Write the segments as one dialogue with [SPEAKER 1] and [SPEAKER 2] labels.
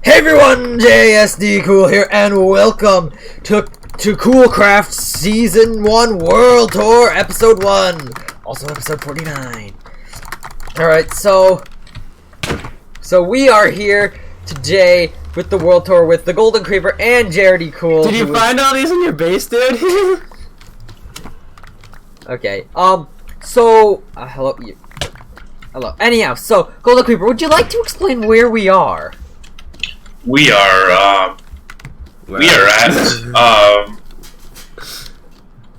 [SPEAKER 1] Hey everyone, JSD Cool here, and welcome to Coolcraft Season 1 World Tour Episode 1, also Episode 49. Alright, so we are here today with the World Tour with the Golden Creeper and JRD Cool.
[SPEAKER 2] Did you find all these in your base, dude?
[SPEAKER 1] Okay, hello, hello. Anyhow, so, Golden Creeper, would you like to explain where we are?
[SPEAKER 3] We are at, shoot,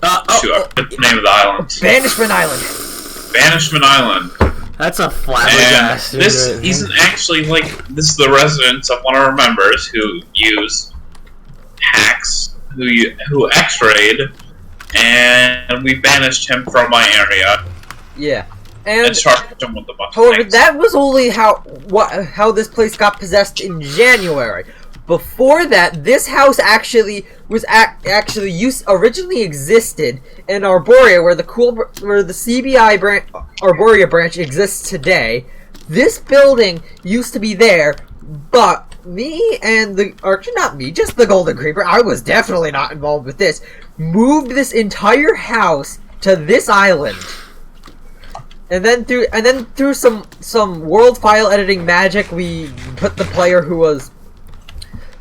[SPEAKER 3] I forget the name of the island.
[SPEAKER 1] Banishment Island.
[SPEAKER 3] Banishment Island.
[SPEAKER 2] That's a flabbergasted.
[SPEAKER 3] This isn't actually, this is the residence of one of our members who use hacks, who x-rayed, and we banished him from my area.
[SPEAKER 1] Yeah.
[SPEAKER 3] And charged him with a bunch
[SPEAKER 1] however,
[SPEAKER 3] of things.
[SPEAKER 1] that was only how this place got possessed in January. Before that, this house actually was originally existed in Arborea, where the CBI Arborea branch exists today. This building used to be there, but just the Golden Creeper, I was definitely not involved with this, moved this entire house to this island. And then through some world file editing magic, we put the player who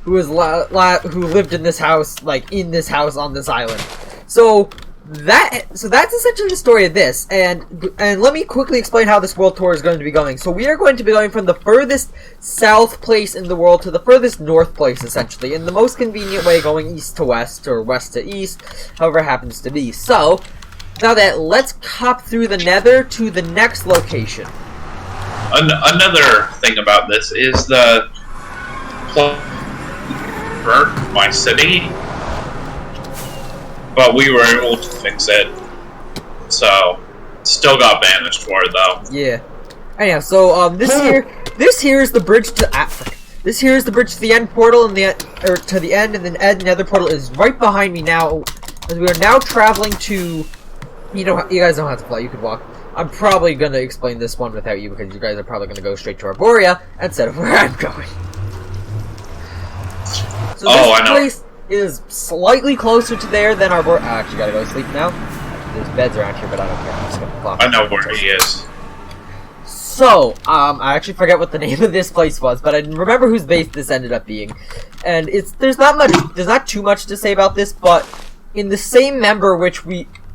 [SPEAKER 1] lived in this house, in this house on this island. So that's essentially the story of this. And let me quickly explain how this world tour is going to be going. So we are going to be going from the furthest south place in the world to the furthest north place, essentially, in the most convenient way, going east to west or west to east, however it happens to be. So now that, let's hop through the nether to the next location.
[SPEAKER 3] Another thing about this is the burnt my city, but we were able to fix it, so still got banished for it though.
[SPEAKER 1] Yeah. Anyhow, so this here is the bridge to Africa. This here is the bridge to the end portal, and to the end, and then nether portal is right behind me now, as we are now traveling to. You guys don't have to fly, you can walk. I'm probably going to explain this one without you, because you guys are probably going to go straight to Arborea instead of where I'm going. So this place is slightly closer to there than Arborea. I actually gotta go to sleep now. There's beds around here, but I don't care. I'm just gonna clock.
[SPEAKER 3] I know where he is.
[SPEAKER 1] So, I actually forget what the name of this place was, but I remember whose base this ended up being. And there's not too much to say about this, but in the same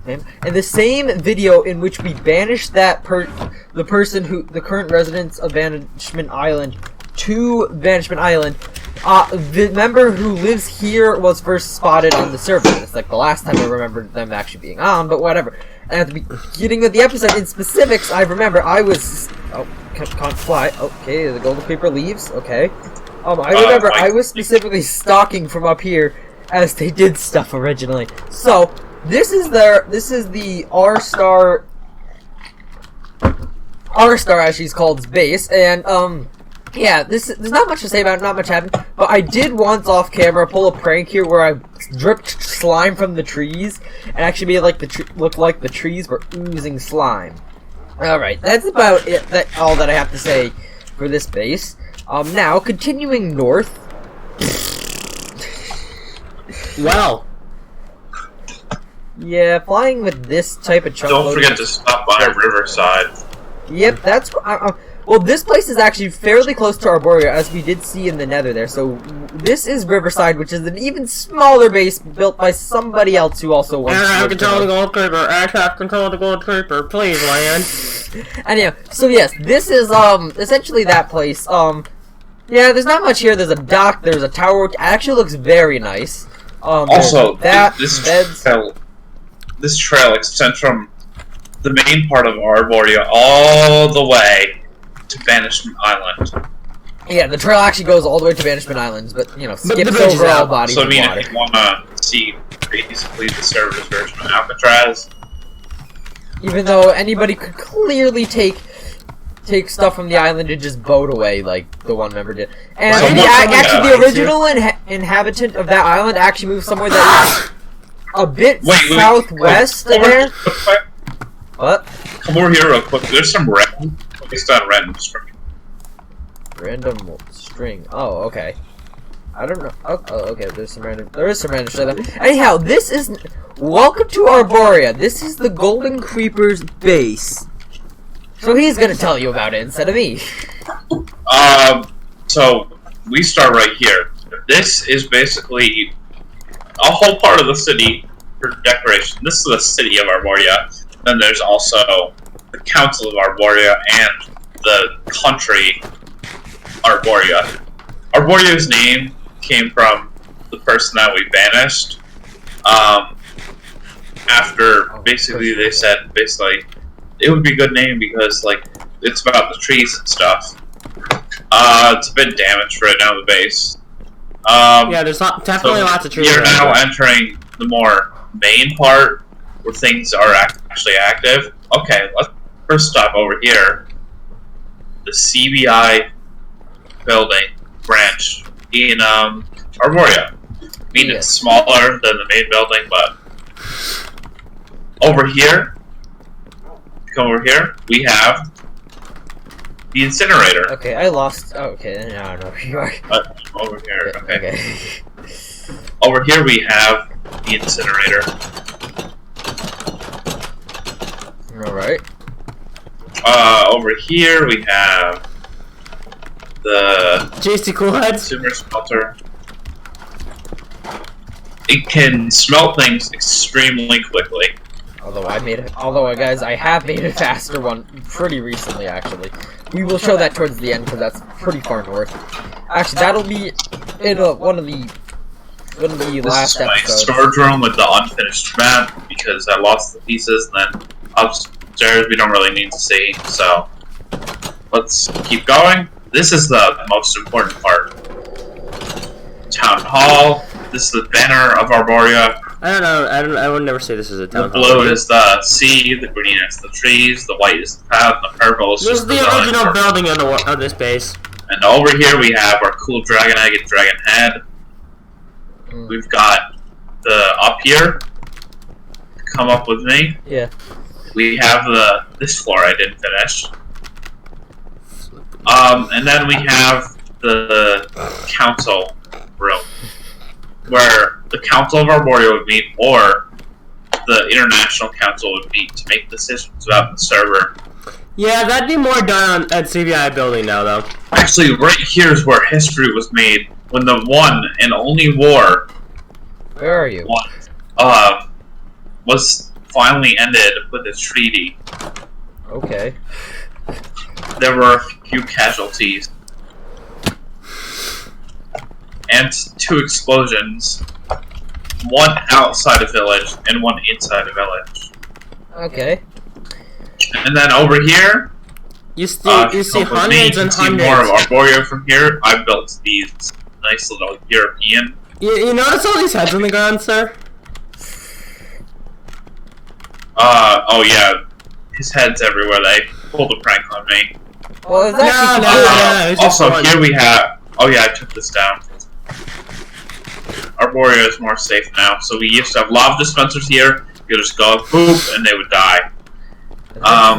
[SPEAKER 1] in the same video in which we banished the current residents of Banishment Island to Banishment Island, the member who lives here was first spotted on the server. It's like the last time I remember them actually being on, but whatever. And at the beginning of the episode, in specifics, I remember I was... Oh, can't fly. Okay, the Golden Creeper leaves. Okay. I remember I was specifically stalking from up here as they did stuff originally. So... This is the R-Star as she's called base, and yeah, there's not much to say about it, not much happened, but I did once off camera pull a prank here where I dripped slime from the trees and actually made look like the trees were oozing slime. Alright, that's about it, all that I have to say for this base. Now, continuing north.
[SPEAKER 2] Wow.
[SPEAKER 1] Yeah, flying with this type of chunk.
[SPEAKER 3] Don't forget to stop by Riverside.
[SPEAKER 1] Yep, that's... well, this place is actually fairly close to Arborea, as we did see in the nether there. So, this is Riverside, which is an even smaller base built by somebody else who also wants to...
[SPEAKER 2] I have control of the Gold Creeper. I have control of the Gold Creeper. Please, land.
[SPEAKER 1] Anyhow, so yes, this is, essentially that place. Yeah, there's not much here. There's a dock, there's a tower, which actually looks very nice.
[SPEAKER 3] Also, this trail extends from the main part of Arborea all the way to Banishment Island.
[SPEAKER 1] Yeah, the trail actually goes all the way to Banishment Islands, but, skips over all bodies of water.
[SPEAKER 3] So, if you want to see basically the server's version of Alcatraz...
[SPEAKER 1] Even though anybody could clearly take stuff from the island and just boat away, like the one member did. And the original inhabitant of that island actually moved somewhere that is a bit southwest of there. What?
[SPEAKER 3] Come over here real quick. There's some random based on random stream.
[SPEAKER 1] Random string. Oh, okay. I don't know. Oh, okay. There is some random stuff. Anyhow, this is. Welcome to Arborea. This is the Golden Creeper's base. So he's gonna tell you about it instead of me.
[SPEAKER 3] So we start right here. This is basically a whole part of the city for decoration. This is the city of Arborea. Then there's also the Council of Arborea and the country Arborea. Arborea's name came from the person that we banished. After basically they said it would be a good name because like it's about the trees and stuff. It's a bit damaged right now, the base.
[SPEAKER 2] Yeah, there's definitely lots of trees.
[SPEAKER 3] You're now entering the more main part where things are actually active. Okay, let's first stop over here. The CBI building branch in Arborea. I mean, it's smaller than the main building, but over here, come over here, we have the incinerator.
[SPEAKER 1] Okay, I lost. Oh, okay, now I know where you are.
[SPEAKER 3] Over here, okay. Over here we have the incinerator.
[SPEAKER 1] Alright.
[SPEAKER 3] Over here we have the
[SPEAKER 2] JC Coolhead
[SPEAKER 3] consumer smelter. It can smelt things extremely quickly.
[SPEAKER 1] Although guys, I have made a faster one pretty recently, actually. We will show that towards the end, because that's pretty far north. Actually, that'll be in one of the last episodes.
[SPEAKER 3] This is my storage room with the unfinished map, because I lost the pieces, and then upstairs we don't really need to see, so let's keep going. This is the most important part. Town Hall. This is the banner of Arborea.
[SPEAKER 2] I don't know. I would never say this is a town hall.
[SPEAKER 3] The blue is the sea, the green is the trees, the white is the path, and the purple is
[SPEAKER 2] this is the original building of this base.
[SPEAKER 3] And over here we have our cool dragon egg and dragon head. We've got the up here. Come up with me.
[SPEAKER 1] Yeah.
[SPEAKER 3] We have this floor I didn't finish. And then we have the council room, where the Council of Arborea would meet, or the International Council would meet to make decisions about the server.
[SPEAKER 2] Yeah, that'd be more done at CBI building now, though.
[SPEAKER 3] Actually, right here is where history was made, when the one and only war...
[SPEAKER 1] Where are you?
[SPEAKER 3] Was finally ended with a treaty.
[SPEAKER 1] Okay.
[SPEAKER 3] There were a few casualties. And 2 explosions. One outside a village and one inside a village.
[SPEAKER 1] Okay.
[SPEAKER 3] And then over here,
[SPEAKER 2] you see hundreds and hundreds.
[SPEAKER 3] More of Arborea from here. I built these nice little European.
[SPEAKER 2] You notice all these heads on the ground, sir?
[SPEAKER 3] Oh yeah, his head's everywhere. They pulled a prank on me.
[SPEAKER 1] Well, it's actually
[SPEAKER 3] also, here we have. Oh yeah, I took this down. Arborea is more safe now. So we used to have lava dispensers here. You just go boop, and they would die.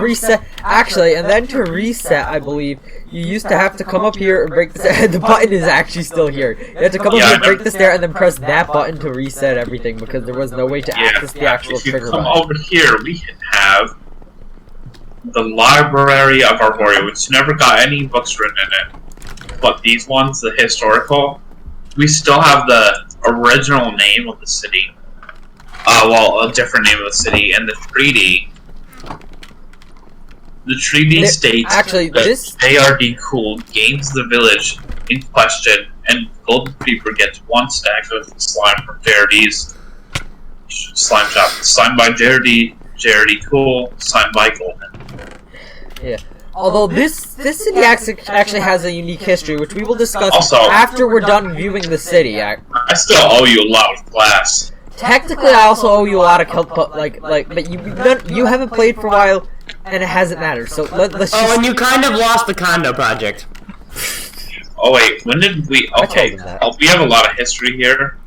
[SPEAKER 1] Reset. Actually, and then to reset, I believe you used to have to come up here and break the stair. The button is actually still here. You had to come up here, break the stair, and then press that button to reset everything because there was no way to access the actual trigger button.
[SPEAKER 3] If you come over here, we can have the Library of Arborea, which never got any books written in it. But these ones, the historical, we still have the original name of the city. Well, a different name of the city, and the treaty. The treaty states that ARD Cool gains the village in question, and Golden Creeper gets 1 stack of slime from JRD's slime shop. Signed by JRD Cool, signed by Golden.
[SPEAKER 1] Yeah. Although this city actually has a unique history, which we will discuss
[SPEAKER 3] also,
[SPEAKER 1] after we're done viewing the city.
[SPEAKER 3] I still owe you a lot of class.
[SPEAKER 1] Technically, I also owe you a lot of but you haven't played for a while, and it hasn't mattered. So let's just...
[SPEAKER 2] Oh, and you kind of lost the condo project.
[SPEAKER 3] Oh wait, when did we? Okay, we have a lot of history here.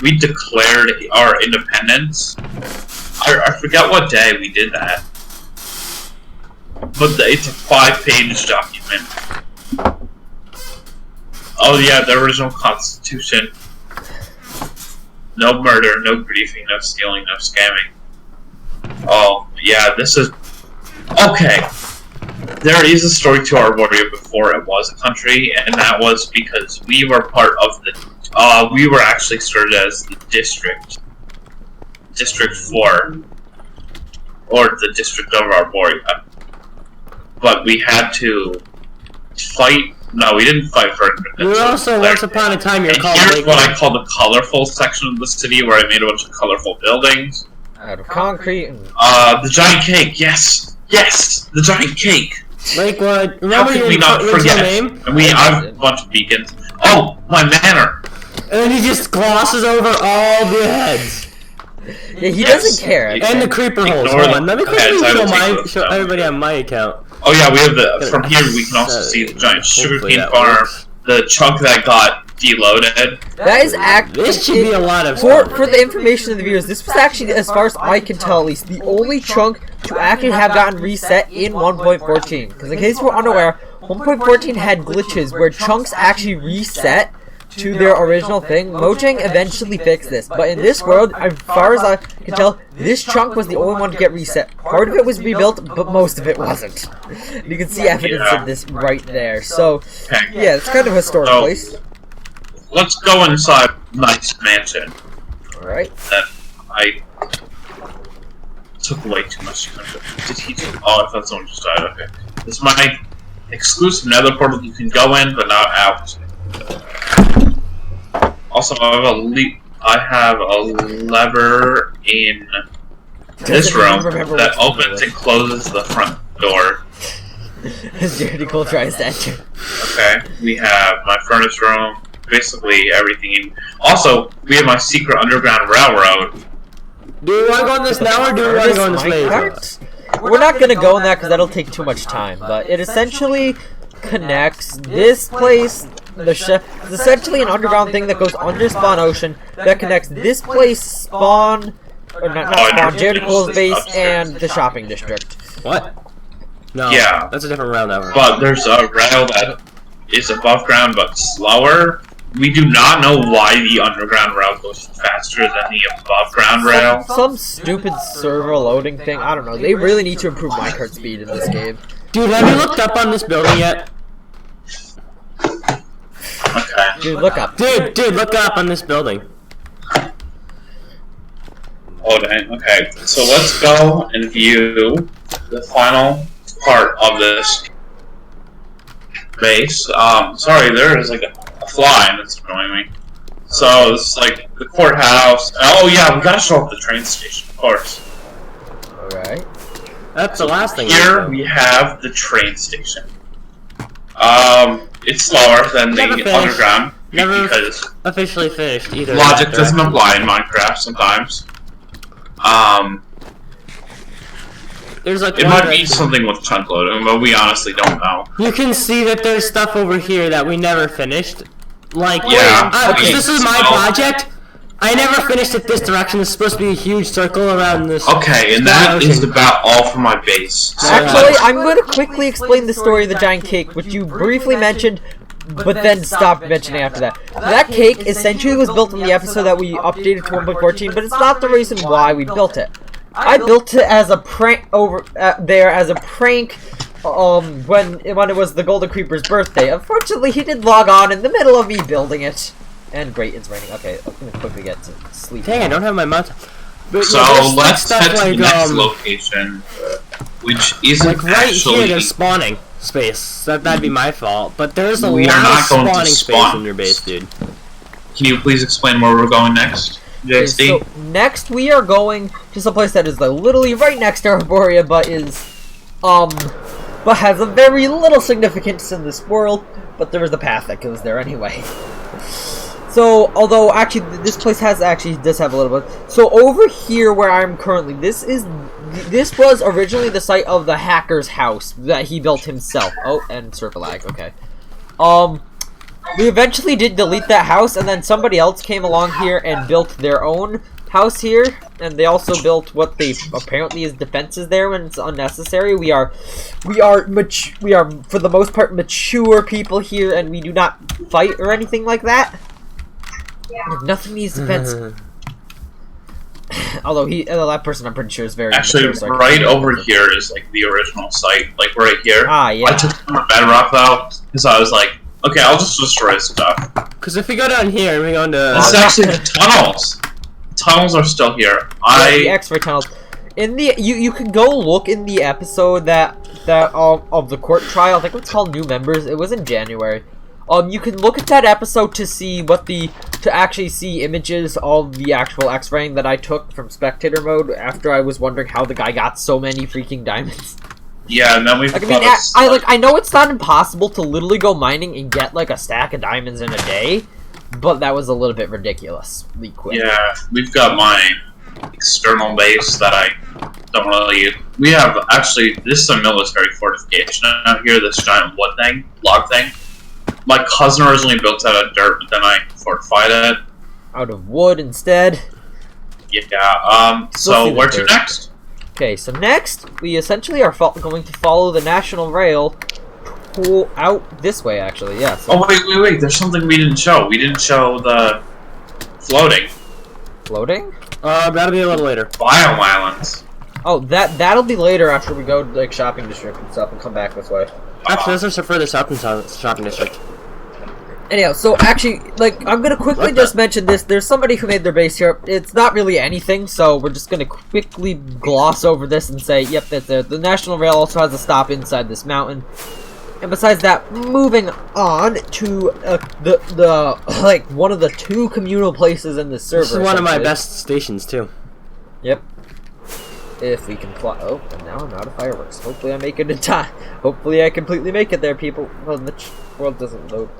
[SPEAKER 3] We declared our independence. I forget what day we did that. But it's a 5-page document. Oh yeah, the original Constitution. No murder, no griefing, no stealing, no scamming. Oh, yeah, this is... Okay. There is a story to Arboria before it was a country, and that was because we were part of the... we were actually started as the district. District 4. Or the district of Arboria. But we had to fight... No, we didn't fight for independence.
[SPEAKER 2] You were also, once upon a time, you're called...
[SPEAKER 3] Here's what I call the colorful section of the city, where I made a bunch of colorful buildings.
[SPEAKER 1] Out of concrete and...
[SPEAKER 3] The giant cake, yes! Yes! The giant cake!
[SPEAKER 2] Lakewood,
[SPEAKER 3] How
[SPEAKER 2] remember
[SPEAKER 3] could
[SPEAKER 2] your
[SPEAKER 3] we not
[SPEAKER 2] original
[SPEAKER 3] forget?
[SPEAKER 2] name?
[SPEAKER 3] And I have a bunch of beacons. Oh! My manor!
[SPEAKER 2] And he just glosses over all the heads.
[SPEAKER 1] Yeah, he doesn't care.
[SPEAKER 2] And the creeper holes.
[SPEAKER 3] Ignore
[SPEAKER 2] Hold on, let me
[SPEAKER 3] heads,
[SPEAKER 2] quickly show everybody on my account.
[SPEAKER 3] Oh yeah, we have the... From here we can also see the giant sugarcane
[SPEAKER 2] that
[SPEAKER 3] farm.
[SPEAKER 2] works.
[SPEAKER 3] The chunk that got deloaded.
[SPEAKER 1] That is actually...
[SPEAKER 2] This should be a lot of
[SPEAKER 1] For
[SPEAKER 2] stuff.
[SPEAKER 1] the information of the viewers, this was actually, as far as I can tell at least, the only chunk to actually have gotten reset in 1.14. Because in case we're unaware, 1.14 had glitches where chunks actually reset to their original thing. Mojang eventually fixed this, but in this world, as far as I can tell, this chunk was the only one to get reset. Part of it was rebuilt, but most of it wasn't. You can see evidence of this right there. So, yeah, it's kind of a historic place.
[SPEAKER 3] Let's go inside Knight's mansion.
[SPEAKER 1] Alright.
[SPEAKER 3] That I took way too much time. Did he just... Oh, I thought someone just died. Okay. This is my exclusive nether portal you can go in, but not out. Also, I have a lever in this room that opens and closes the front door.
[SPEAKER 1] As Dirty Cole tries to enter.
[SPEAKER 3] Okay, we have my furnace room, basically everything. Also, we have my secret underground railroad.
[SPEAKER 2] Do we want to go on this now, or do we want to go on this later?
[SPEAKER 1] We're not gonna go in that because that'll take too much time, but it essentially connects this place. It's essentially an underground thing that goes under Spawn Ocean that connects this place, Spawn, or not Spawn, Jared Cole's base, and the shopping district.
[SPEAKER 2] What? No.
[SPEAKER 3] Yeah.
[SPEAKER 2] That's a different round over.
[SPEAKER 3] But there's a rail that is above ground but slower. We do not know why the underground rail goes faster than the above ground rail.
[SPEAKER 1] Some stupid server loading thing. I don't know. They really need to improve minecart speed in this game.
[SPEAKER 2] Dude, have you looked up on this building yet?
[SPEAKER 3] Okay.
[SPEAKER 1] Dude, look up.
[SPEAKER 2] Dude, look up on this building.
[SPEAKER 3] Oh dang, okay. So let's go and view the final part of this base. Sorry, there is like a fly and it's annoying me. So it's like the courthouse. Oh yeah, we gotta show up the train station, of course.
[SPEAKER 1] Alright.
[SPEAKER 2] That's the last thing.
[SPEAKER 3] Here we have the train station. It's slower than the underground because
[SPEAKER 2] officially finished either.
[SPEAKER 3] logic doesn't apply in Minecraft sometimes.
[SPEAKER 2] There's like
[SPEAKER 3] it might be something with chunk loading, but we honestly don't know.
[SPEAKER 2] You can see that there's stuff over here that we never finished. Like,
[SPEAKER 3] yeah,
[SPEAKER 2] this is my project. I never finished it this direction. It's supposed to be a huge circle around this.
[SPEAKER 3] Okay, and that is about all for my base. So
[SPEAKER 1] Actually, I'm going to quickly explain the story of the giant cake, which you briefly mentioned, but then stopped mentioning after that. That cake essentially was built in the episode that we updated to 1.14, but it's not the reason why we built it. I built it as a prank when it was the Golden Creeper's birthday. Unfortunately, he did log on in the middle of me building it. And great, it's raining. Okay, I'm gonna quickly get to sleep.
[SPEAKER 2] Dang, I don't have my mouse.
[SPEAKER 3] So let's head to the next location, which isn't
[SPEAKER 2] like right
[SPEAKER 3] actually...
[SPEAKER 2] here. There's spawning space. That'd be my fault. But there's a
[SPEAKER 3] We are
[SPEAKER 2] lot
[SPEAKER 3] not
[SPEAKER 2] of
[SPEAKER 3] going to
[SPEAKER 2] spawning
[SPEAKER 3] spawn.
[SPEAKER 2] space in your base, dude.
[SPEAKER 3] Can you please explain where we're going next, JXD?
[SPEAKER 1] So next we are going to some place that is like literally right next to Arboria, but but has a very little significance in this world. But there is a path that goes there anyway. So, although actually this place does have a little bit. So over here where I'm currently, this was originally the site of the hacker's house that he built himself. Oh, and server lag. Okay. We eventually did delete that house, and then somebody else came along here and built their own house here. and they also built what they apparently is defenses there when it's unnecessary. We are for the most part mature people here, and we do not fight or anything like that. Nothing needs defense. Although that person I'm pretty sure is very
[SPEAKER 3] actually
[SPEAKER 1] immature, so
[SPEAKER 3] right over here is like the original site, like right here.
[SPEAKER 1] Ah, yeah.
[SPEAKER 3] I took some bedrock though because I was like, okay, I'll just destroy stuff.
[SPEAKER 2] Because if we go down here and we go into...
[SPEAKER 3] This is actually the tunnels. Tunnels are still here.
[SPEAKER 1] The X-ray tunnels. In the you can go look in the episode that of the court trial. I think it's called New Members. It was in January. You can look at that episode to see to actually see images of the actual X-raying that I took from spectator mode after I was wondering how the guy got so many freaking diamonds.
[SPEAKER 3] Yeah, and then we've
[SPEAKER 1] I know it's not impossible to literally go mining and get like a stack of diamonds in a day, but that was a little bit ridiculously quick.
[SPEAKER 3] Yeah, we've got my external base that I don't really use. We have actually this is a military fortification out here. This giant wood thing, log thing. My cousin originally built out of dirt, but then I fortified it
[SPEAKER 1] out of wood instead.
[SPEAKER 3] Yeah. So where to next?
[SPEAKER 1] Okay, so next, we essentially are going to follow the National Rail out this way, actually, yeah. So.
[SPEAKER 3] Oh, wait, there's something we didn't show. We didn't show the floating.
[SPEAKER 1] Floating?
[SPEAKER 2] That'll be a little later.
[SPEAKER 3] Biome islands.
[SPEAKER 1] Oh, that'll be later after we go to, like, shopping district and stuff and come back this way.
[SPEAKER 2] Actually, let's just further south in shopping district.
[SPEAKER 1] Anyhow, so actually, like, I'm gonna quickly just mention this. There's somebody who made their base here. It's not really anything, so we're just gonna quickly gloss over this and say, yep, that's there. The National Rail also has a stop inside this mountain. And besides that, moving on to the like, one of the two communal places in this server.
[SPEAKER 2] This is one of my best stations, too.
[SPEAKER 1] Yep. If we can fly. Oh, and now I'm out of fireworks. Hopefully I make it in time. Hopefully I completely make it there, people. Well, the world doesn't load.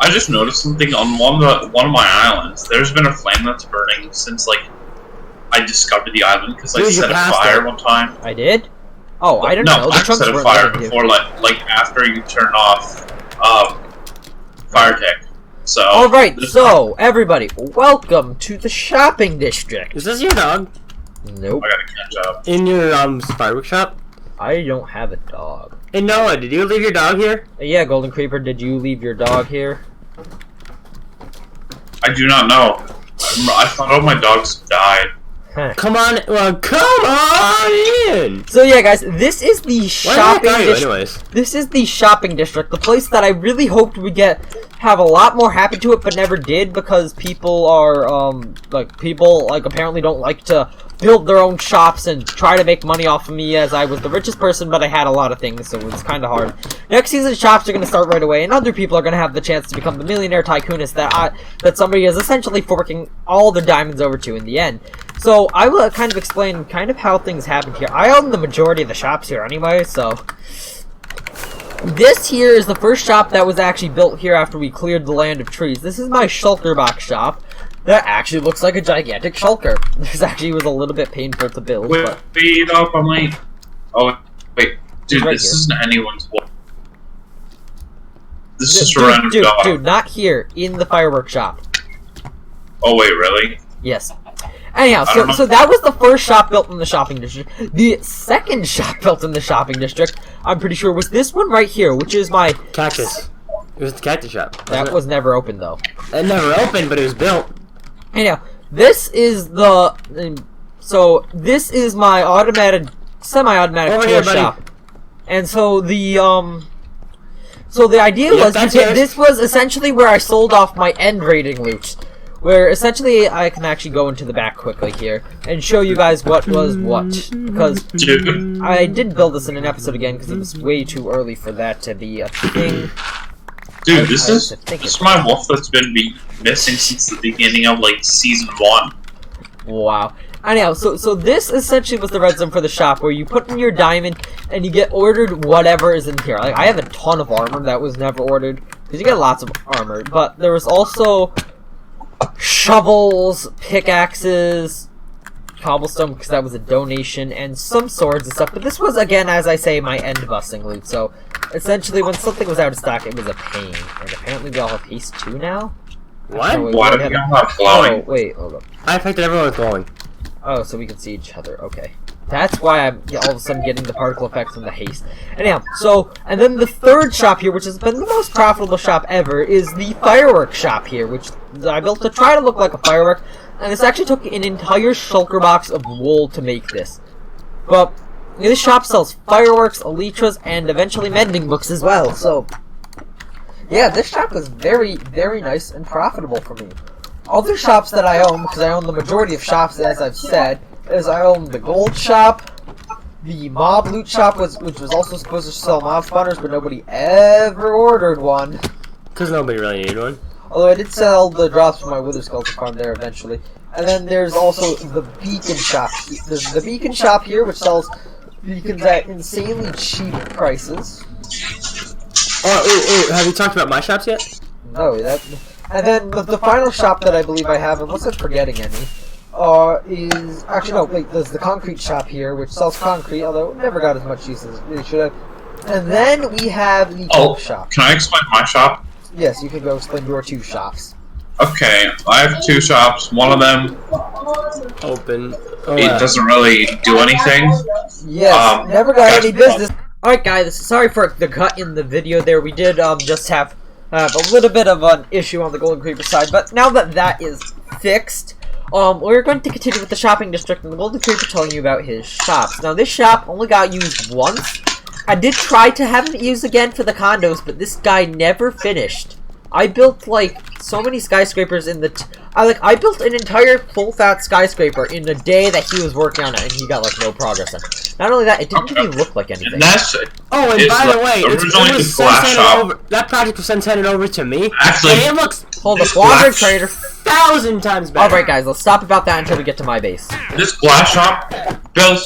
[SPEAKER 3] I just noticed something on one of my islands. There's been a flame that's burning since like I discovered the island because I set a fire one time.
[SPEAKER 1] I did? Oh, I don't know.
[SPEAKER 3] No, I set a fire before, like after you turn off fire tick. So.
[SPEAKER 1] All right, so everybody, welcome to the shopping district.
[SPEAKER 2] Is this your dog?
[SPEAKER 1] Nope.
[SPEAKER 3] I gotta catch up.
[SPEAKER 2] In your fireworks shop?
[SPEAKER 1] I don't have a dog.
[SPEAKER 2] Hey Noah, did you leave your dog here?
[SPEAKER 1] Yeah, Golden Creeper, did you leave your dog here?
[SPEAKER 3] I do not know. I thought all my dogs died.
[SPEAKER 1] Huh.
[SPEAKER 2] Come on, come on in!
[SPEAKER 1] So yeah, guys, this is the shopping
[SPEAKER 2] district.
[SPEAKER 1] This is the shopping district, the place that I really hoped we'd have a lot more happen to it, but never did because people are people apparently don't like to build their own shops and try to make money off of me as I was the richest person, but I had a lot of things, so it's kind of hard. Next season, shops are going to start right away, and other people are going to have the chance to become the millionaire tycoonist that somebody is essentially forking all their diamonds over to in the end. So I will kind of explain kind of how things happened here. I own the majority of the shops here anyway, so this here is the first shop that was actually built here after we cleared the land of trees. This is my shulker box shop. That actually looks like a gigantic shulker. This actually was a little bit painful to build.
[SPEAKER 3] Wait up, I'm late. Oh, wait. Dude,
[SPEAKER 1] right
[SPEAKER 3] this
[SPEAKER 1] here.
[SPEAKER 3] isn't anyone's wall. This is just a random dog.
[SPEAKER 1] Dude, not here. In the fireworks shop.
[SPEAKER 3] Oh, wait, really?
[SPEAKER 1] Yes. Anyhow, so that was the first shop built in the shopping district. The second shop built in the shopping district, I'm pretty sure, was this one right here, which is my...
[SPEAKER 2] Cactus. It was the cactus shop.
[SPEAKER 1] That was never opened, though.
[SPEAKER 2] It never opened, but it was built.
[SPEAKER 1] Anyhow, this is the... So, this is my semi-automatic tool shop. And so the idea was, this was essentially where I sold off my end rating loot. Where essentially I can actually go into the back quickly here and show you guys what was what. Because I did build this in an episode again because it was way too early for that to be a thing.
[SPEAKER 3] Dude, this is my wolf that's been missing since the beginning of like season 1.
[SPEAKER 1] Wow. Anyhow, so this essentially was the red zone for the shop where you put in your diamond and you get ordered whatever is in here. Like, I have a ton of armor that was never ordered because you get lots of armor, but there was also shovels, pickaxes, cobblestone because that was a donation, and some swords and stuff. But this was, again, as I say, my end busting loot. So essentially, when something was out of stock, it was a pain. And apparently, we all have haste 2 now.
[SPEAKER 2] What?
[SPEAKER 1] Oh, wait,
[SPEAKER 3] Why
[SPEAKER 1] we
[SPEAKER 3] do
[SPEAKER 1] had
[SPEAKER 3] you
[SPEAKER 1] a-
[SPEAKER 3] not glowing?
[SPEAKER 1] Oh, wait, hold up.
[SPEAKER 2] I affected everyone with glowing.
[SPEAKER 1] Oh, so we can see each other. Okay. That's why I'm all of a sudden getting the particle effects from the haste. Anyhow, so, and then the third shop here, which has been the most profitable shop ever, is the fireworks shop here, which I built to try to look like a firework. And this actually took an entire shulker box of wool to make this. But this shop sells fireworks, elytras, and eventually mending books as well, so... Yeah, this shop was very, very nice and profitable for me. Other shops that I own, because I own the majority of shops, as I've said, is I own the gold shop, the mob loot shop, which was also supposed to sell mob spawners, but nobody ever ordered one.
[SPEAKER 2] Because nobody really needed one.
[SPEAKER 1] Although I did sell the drops from my wither skeleton farm there eventually. And then there's also the beacon shop. There's the beacon shop here, which sells beacons at insanely cheap prices.
[SPEAKER 2] Oh, have you talked about my shops yet?
[SPEAKER 1] No, that... And then the final shop that I believe I have, unless I'm forgetting any, is... Actually, no, wait, there's the concrete shop here, which sells concrete, although it never got as much use as it really should have. And then we have the
[SPEAKER 3] Oh,
[SPEAKER 1] shop.
[SPEAKER 3] can I explain my shop?
[SPEAKER 1] Yes, you can go explain your two shops.
[SPEAKER 3] Okay, I have 2 shops. One of them,
[SPEAKER 2] Open. Oh,
[SPEAKER 3] it doesn't really do anything.
[SPEAKER 1] Yes, never got
[SPEAKER 3] gotcha.
[SPEAKER 1] any business. Alright guys, sorry for the cut in the video there. We did just have a little bit of an issue on the Golden Creeper side, but now that that is fixed, we're going to continue with the shopping district and the Golden Creeper telling you about his shops. Now this shop only got used once. I did try to have it used again for the condos, but this guy never finished. I built like so many skyscrapers in the I built an entire full fat skyscraper in a day that he was working on it, and he got like no progress on it. Not only that, it didn't really look like anything.
[SPEAKER 3] And that's
[SPEAKER 2] Oh, and
[SPEAKER 3] It's
[SPEAKER 2] by the
[SPEAKER 3] like
[SPEAKER 2] way,
[SPEAKER 3] originally
[SPEAKER 2] it
[SPEAKER 3] the
[SPEAKER 2] was
[SPEAKER 3] glass
[SPEAKER 2] sent
[SPEAKER 3] shop.
[SPEAKER 2] over. That project was sent over to me.
[SPEAKER 3] Actually,
[SPEAKER 2] and it looks
[SPEAKER 1] Hold up,
[SPEAKER 3] this
[SPEAKER 1] Wander
[SPEAKER 3] glass-
[SPEAKER 1] Trader.
[SPEAKER 2] 1,000 times better.
[SPEAKER 1] Alright guys, let's stop about that until we get to my base.
[SPEAKER 3] this glass shop built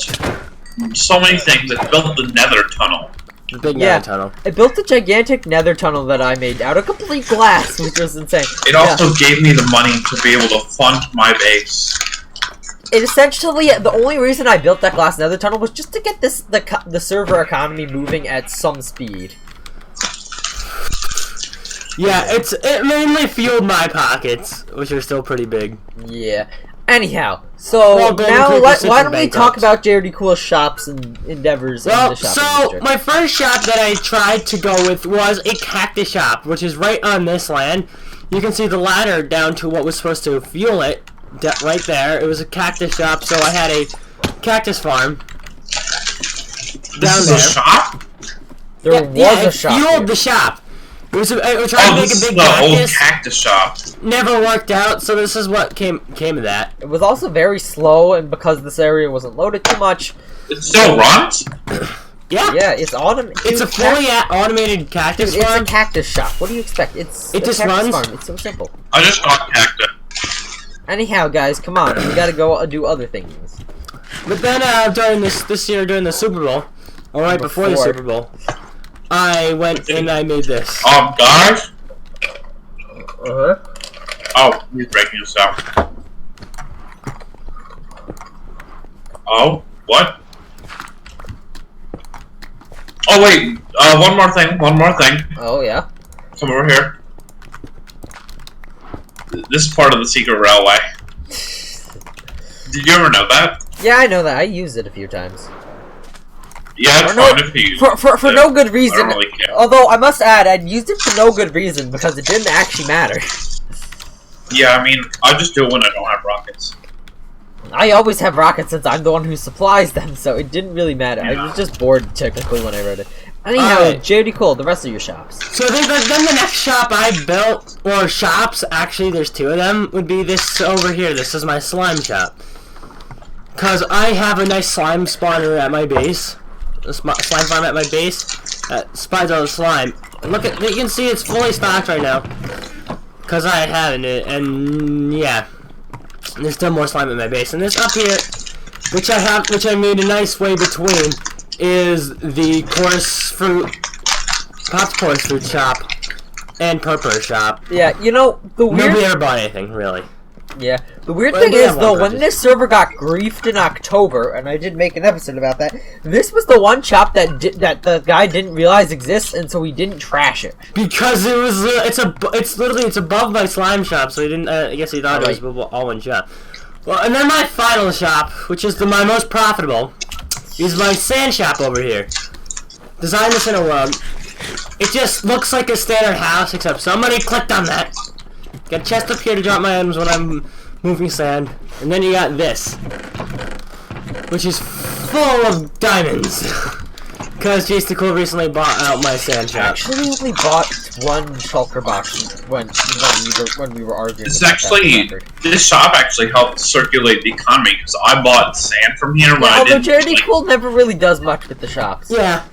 [SPEAKER 3] so many things. It built the nether tunnel.
[SPEAKER 2] The big
[SPEAKER 1] Yeah.
[SPEAKER 2] tunnel.
[SPEAKER 1] I built a gigantic nether tunnel that I made out of complete glass, which was insane.
[SPEAKER 3] It also gave me the money to be able to fund my base.
[SPEAKER 1] It essentially, the only reason I built that glass nether tunnel was just to get the server economy moving at some speed.
[SPEAKER 2] Yeah, it mainly fueled my pockets, which are still pretty big.
[SPEAKER 1] Yeah. Anyhow, so
[SPEAKER 2] Well, Golden
[SPEAKER 1] now
[SPEAKER 2] Creeper sits
[SPEAKER 1] why
[SPEAKER 2] in
[SPEAKER 1] don't we
[SPEAKER 2] bankrupt.
[SPEAKER 1] talk about JRD Cool's shops and endeavors in
[SPEAKER 2] Well,
[SPEAKER 1] the shopping
[SPEAKER 2] so
[SPEAKER 1] district?
[SPEAKER 2] my first shop that I tried to go with was a cactus shop, which is right on this land. You can see the ladder down to what was supposed to fuel it, right there. It was a cactus shop, so I had a cactus farm
[SPEAKER 3] This
[SPEAKER 2] down
[SPEAKER 3] is
[SPEAKER 2] there.
[SPEAKER 3] a shop?
[SPEAKER 1] There was
[SPEAKER 2] yeah,
[SPEAKER 1] a
[SPEAKER 2] it
[SPEAKER 1] shop
[SPEAKER 2] fueled
[SPEAKER 1] here.
[SPEAKER 2] the shop. It was I was trying
[SPEAKER 3] Oh,
[SPEAKER 2] to make
[SPEAKER 3] this
[SPEAKER 2] a
[SPEAKER 3] is
[SPEAKER 2] big
[SPEAKER 3] the old
[SPEAKER 2] cactus.
[SPEAKER 3] cactus shop.
[SPEAKER 2] Never worked out, so this is what came of that.
[SPEAKER 1] It was also very slow, and because this area wasn't loaded too much,
[SPEAKER 3] It still runs?
[SPEAKER 2] Yeah,
[SPEAKER 1] yeah, it's automated.
[SPEAKER 2] it's a fully automated cactus
[SPEAKER 1] It's a
[SPEAKER 2] farm.
[SPEAKER 1] cactus shop. What do you expect? It
[SPEAKER 2] just
[SPEAKER 1] cactus
[SPEAKER 2] runs?
[SPEAKER 1] farm. It's so simple.
[SPEAKER 3] I just got cactus.
[SPEAKER 1] Anyhow, guys, come on. We gotta go do other things.
[SPEAKER 2] But then during this year, during the Super Bowl, or right before the
[SPEAKER 1] Before.
[SPEAKER 2] Super Bowl, I went and I made this.
[SPEAKER 3] Guys?
[SPEAKER 1] Uh-huh.
[SPEAKER 3] Oh, he's breaking us out. Oh, what? Oh, wait. One more thing.
[SPEAKER 1] Oh, yeah?
[SPEAKER 3] Come over here. This is part of the secret railway. Did you ever know that?
[SPEAKER 1] Yeah, I know that. I used it a few times.
[SPEAKER 3] Yeah, it's
[SPEAKER 1] For no-
[SPEAKER 3] fine if you
[SPEAKER 1] For no good
[SPEAKER 3] I
[SPEAKER 1] reason.
[SPEAKER 3] don't really care.
[SPEAKER 1] Although, I must add, I used it for no good reason, because it didn't actually matter.
[SPEAKER 3] Yeah, I mean, I just do it when I don't have rockets.
[SPEAKER 1] I always have rockets since I'm the one who supplies them, so it didn't really matter. I was just bored, technically, when I wrote it. Anyhow,
[SPEAKER 2] Alright.
[SPEAKER 1] JD Cole, the rest of your shops.
[SPEAKER 2] So then the next shop I built, or shops, actually there's 2 of them, would be this over here. This is my slime shop. Because I have a nice slime spawner at my base. A slime farm at my base that spawns all the slime. And look at, you can see it's fully stocked right now. Because I haven't it, and yeah. There's still more slime at my base. And this up here, which I made a nice way between, is the coarse fruit, Pop's coarse fruit shop, and purple shop.
[SPEAKER 1] Yeah, you know, the weird...
[SPEAKER 2] Nobody ever bought anything, really.
[SPEAKER 1] Yeah. The weird
[SPEAKER 2] But
[SPEAKER 1] thing
[SPEAKER 2] they
[SPEAKER 1] is,
[SPEAKER 2] have
[SPEAKER 1] though,
[SPEAKER 2] one
[SPEAKER 1] when
[SPEAKER 2] purchase.
[SPEAKER 1] this server got griefed in October, and I did make an episode about that, this was the one shop that that the guy didn't realize exists, and so he didn't trash it.
[SPEAKER 2] Because it was, it's literally, it's above my slime shop, so he didn't, I guess he thought it was all one shop. Well, and then my final shop, which is my most profitable, is my sand shop over here. Designed this in a world. It just looks like a standard house, except somebody clicked on that. Got a chest up here to drop my items when I'm moving sand. And then you got this, which is full of diamonds. Because Jason Cool recently bought out my sand
[SPEAKER 1] I
[SPEAKER 2] shop.
[SPEAKER 1] actually only bought one shulker box when we were arguing.
[SPEAKER 3] This
[SPEAKER 1] about
[SPEAKER 3] actually,
[SPEAKER 1] that
[SPEAKER 3] this shop actually helped circulate the economy because I bought sand from here when I
[SPEAKER 1] although
[SPEAKER 3] didn't.
[SPEAKER 1] Charity
[SPEAKER 3] like-
[SPEAKER 1] Cool never really does much with the shops.
[SPEAKER 2] Yeah.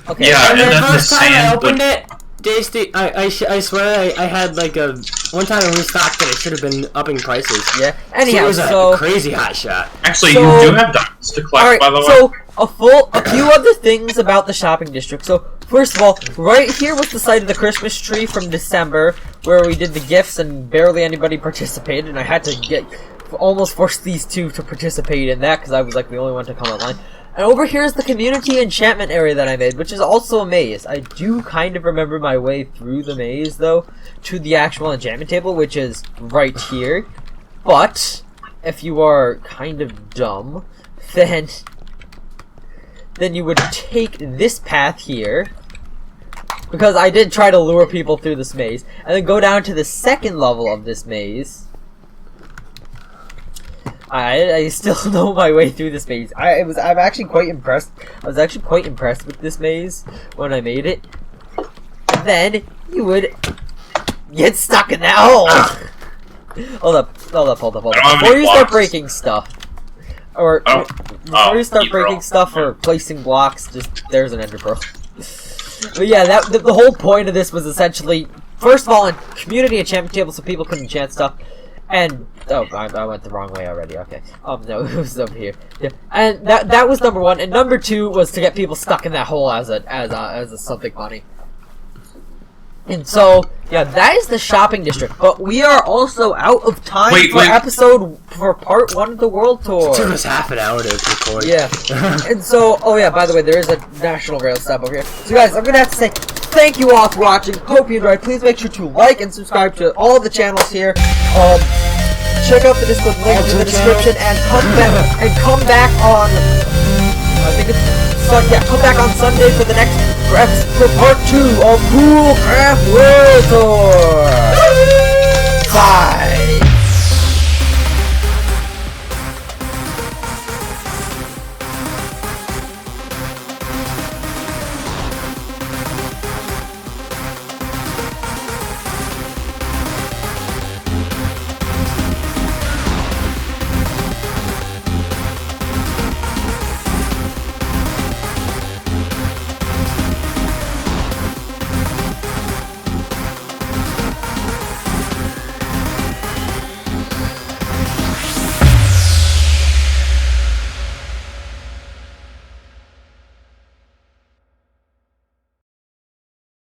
[SPEAKER 1] Okay.
[SPEAKER 3] Yeah,
[SPEAKER 2] And
[SPEAKER 3] and
[SPEAKER 2] the
[SPEAKER 3] then the
[SPEAKER 2] first time I
[SPEAKER 3] sand.
[SPEAKER 2] opened it, Jason, I swear I had like a one time I restocked it. It should have been upping prices.
[SPEAKER 1] Yeah.
[SPEAKER 2] So
[SPEAKER 1] Anyhow,
[SPEAKER 2] it was
[SPEAKER 1] so
[SPEAKER 2] a crazy hot shot.
[SPEAKER 3] Actually,
[SPEAKER 1] So-
[SPEAKER 3] you do have diamonds to collect,
[SPEAKER 1] alright,
[SPEAKER 3] by the way.
[SPEAKER 1] so a few other things about the shopping district. So first of all, right here was the site of the Christmas tree from December, where we did the gifts and barely anybody participated, and I had to almost force these two to participate in that because I was like the only one to come online. And over here is the community enchantment area that I made, which is also a maze. I do kind of remember my way through the maze, though, to the actual enchantment table, which is right here. But if you are kind of dumb, then you would take this path here, because I did try to lure people through this maze, and then go down to the second level of this maze. I still know my way through this maze. I'm actually quite impressed. I was actually quite impressed with this maze when I made it. And then you would get stuck in that hole. Hold up.
[SPEAKER 3] I don't have
[SPEAKER 1] Before
[SPEAKER 3] any
[SPEAKER 1] you start
[SPEAKER 3] blocks.
[SPEAKER 1] breaking stuff, or before you start
[SPEAKER 3] you throw.
[SPEAKER 1] breaking stuff or placing blocks, just there's an ender pearl. But yeah, the whole point of this was essentially, first of all, a community enchantment table so people could enchant stuff, and I went the wrong way already. Okay, no, it was over here. Yeah, and that was number one, and number two was to get people stuck in that hole as a something funny. And so, yeah, that is the shopping district. But we are also out of time for part one of the world tour.
[SPEAKER 2] It took us half an hour to record.
[SPEAKER 1] Yeah. And so, oh yeah, by the way, there is a National Rail stop over here. So guys, I'm gonna have to say thank you all for watching. Hope you enjoyed. Please make sure to like and subscribe to all the channels here. Check out the Discord link in the description and come back on, I think it's come back on Sunday for the next for part 2 of Cool Craft World Tour.